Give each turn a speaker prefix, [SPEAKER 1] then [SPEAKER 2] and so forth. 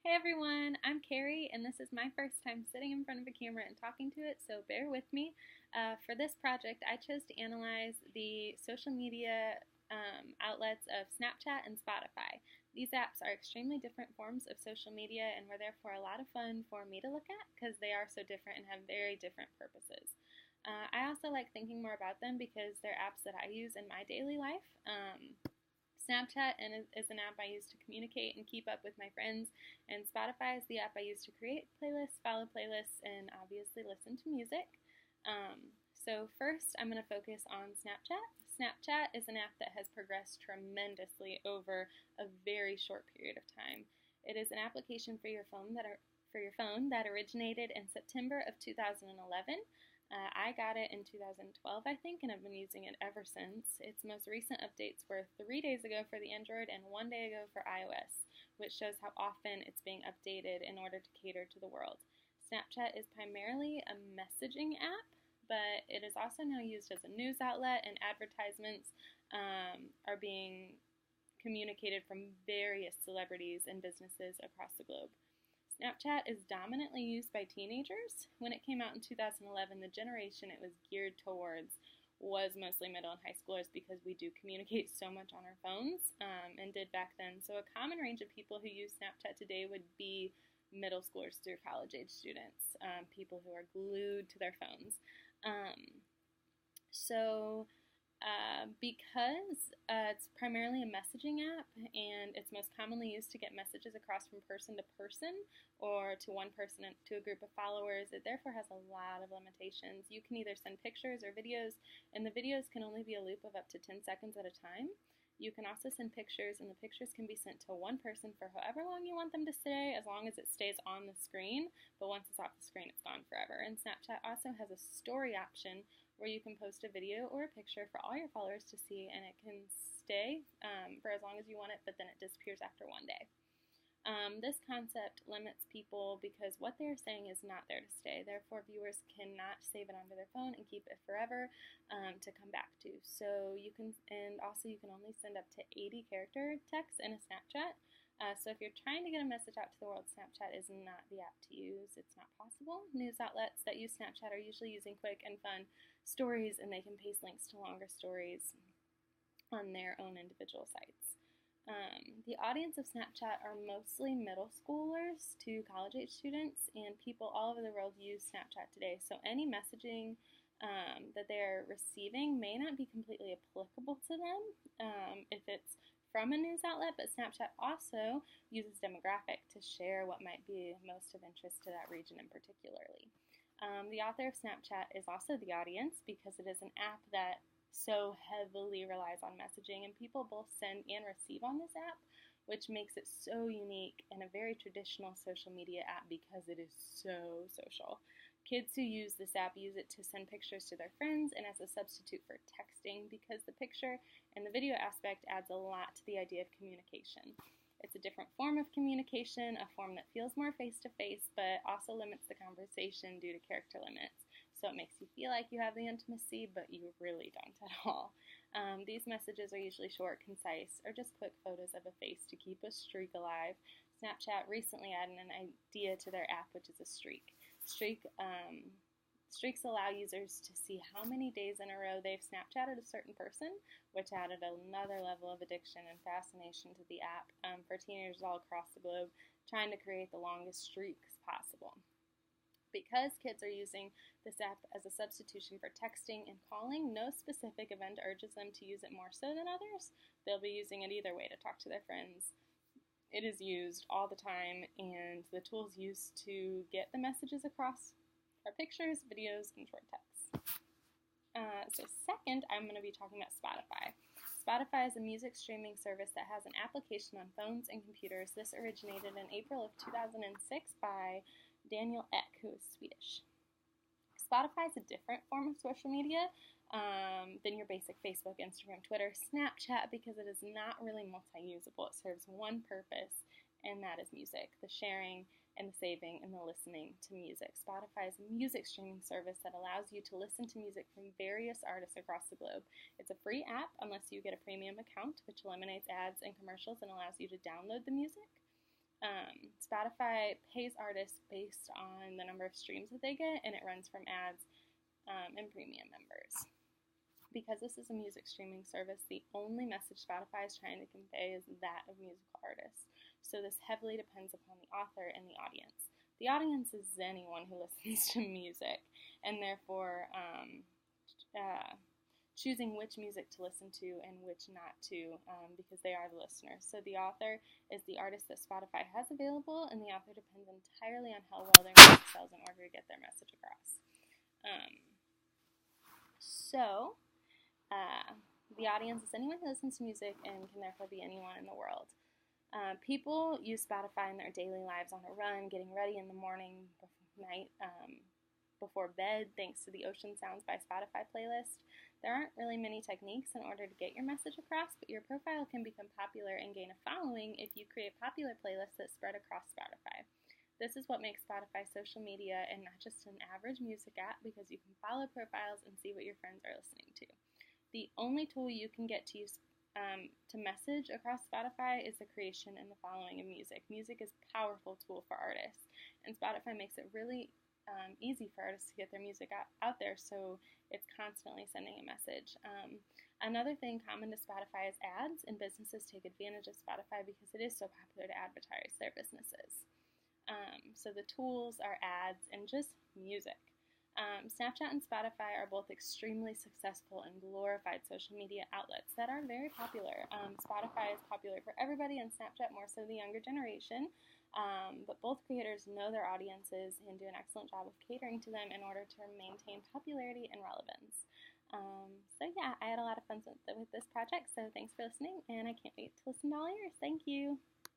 [SPEAKER 1] Hey everyone, I'm Carrie, and this is my first time sitting in front of a camera and talking to it, so bear with me. For this project, I chose to analyze the social media outlets of Snapchat and Spotify. These apps are extremely different forms of social media and were therefore a lot of fun for me to look at because they are so different and have very different purposes. I also like thinking more about them because they're apps that I use in my daily life. Snapchat is an app I use to communicate and keep up with my friends, and Spotify is the app I use to create playlists, follow playlists, and obviously listen to music. So first, I'm going to focus on Snapchat. Snapchat is an app that has progressed tremendously over a very short period of time. It is an application for your phone that originated in September of 2011. I got it in 2012, I think, and I've been using it ever since. Its most recent updates were 3 days ago for the Android and 1 day ago for iOS, which shows how often it's being updated in order to cater to the world. Snapchat is primarily a messaging app, but it is also now used as a news outlet, and advertisements are being communicated from various celebrities and businesses across the globe. Snapchat is dominantly used by teenagers. When it came out in 2011, the generation it was geared towards was mostly middle and high schoolers because we do communicate so much on our phones and did back then. So a common range of people who use Snapchat today would be middle schoolers through college age students, people who are glued to their phones. Um, so because it's primarily a messaging app and it's most commonly used to get messages across from person to person or to one person to a group of followers, it therefore has a lot of limitations. You can either send pictures or videos, and the videos can only be a loop of up to 10 seconds at a time. You can also send pictures, and the pictures can be sent to one person for however long you want them to stay, as long as it stays on the screen, but once it's off the screen, it's gone forever. And Snapchat also has a story option where you can post a video or a picture for all your followers to see, and it can stay for as long as you want it, but then it disappears after 1 day. This concept limits people because what they're saying is not there to stay. Therefore, viewers cannot save it onto their phone and keep it forever to come back to. So you can only send up to 80 character text in a Snapchat. So if you're trying to get a message out to the world, Snapchat is not the app to use. It's not possible. News outlets that use Snapchat are usually using quick and fun stories, and they can paste links to longer stories on their own individual sites. The audience of Snapchat are mostly middle schoolers to college age students, and people all over the world use Snapchat today. So any messaging that they're receiving may not be completely applicable to them if it's from a news outlet, but Snapchat also uses demographic to share what might be most of interest to that region in particularly. The author of Snapchat is also the audience because it is an app that so heavily relies on messaging, and people both send and receive on this app, which makes it so unique and a very traditional social media app because it is so social. Kids who use this app use it to send pictures to their friends and as a substitute for texting because the picture and the video aspect adds a lot to the idea of communication. It's a different form of communication, a form that feels more face-to-face, but also limits the conversation due to character limits. So it makes you feel like you have the intimacy, but you really don't at all. These messages are usually short, concise, or just quick photos of a face to keep a streak alive. Snapchat recently added an idea to their app, which is a streak. Streaks allow users to see how many days in a row they've Snapchatted a certain person, which added another level of addiction and fascination to the app for teenagers all across the globe trying to create the longest streaks possible. Because kids are using this app as a substitution for texting and calling, no specific event urges them to use it more so than others. They'll be using it either way to talk to their friends. It is used all the time, and the tools used to get the messages across are pictures, videos, and short texts. So second, I'm going to be talking about Spotify. Spotify is a music streaming service that has an application on phones and computers. This originated in April of 2006 by Daniel Ek, who is Swedish. Spotify is a different form of social media than your basic Facebook, Instagram, Twitter, Snapchat, because it is not really multi-usable. It serves one purpose, and that is music, the sharing and the saving and the listening to music. Spotify is a music streaming service that allows you to listen to music from various artists across the globe. It's a free app unless you get a premium account, which eliminates ads and commercials and allows you to download the music. Spotify pays artists based on the number of streams that they get, and it runs from ads and premium members. Because this is a music streaming service, the only message Spotify is trying to convey is that of musical artists. So this heavily depends upon the author and the audience. The audience is anyone who listens to music, and therefore choosing which music to listen to and which not to, because they are the listeners. So the author is the artist that Spotify has available, and the author depends entirely on how well their music sells in order to get their message across. The audience is anyone who listens to music and can therefore be anyone in the world. People use Spotify in their daily lives on a run, getting ready in the morning, night, before bed, thanks to the Ocean Sounds by Spotify playlist. There aren't really many techniques in order to get your message across, but your profile can become popular and gain a following if you create popular playlists that spread across Spotify. This is what makes Spotify social media and not just an average music app, because you can follow profiles and see what your friends are listening to. The only tool you can get to use to message across Spotify is the creation and the following of music. Music is a powerful tool for artists, and Spotify makes it really easy for artists to get their music out there, so it's constantly sending a message. Another thing common to Spotify is ads, and businesses take advantage of Spotify because it is so popular to advertise their businesses. So the tools are ads and just music. Snapchat and Spotify are both extremely successful and glorified social media outlets that are very popular. Spotify is popular for everybody, and Snapchat more so the younger generation. But both creators know their audiences and do an excellent job of catering to them in order to maintain popularity and relevance. So yeah, I had a lot of fun with this project, so thanks for listening, and I can't wait to listen to all yours. Thank you.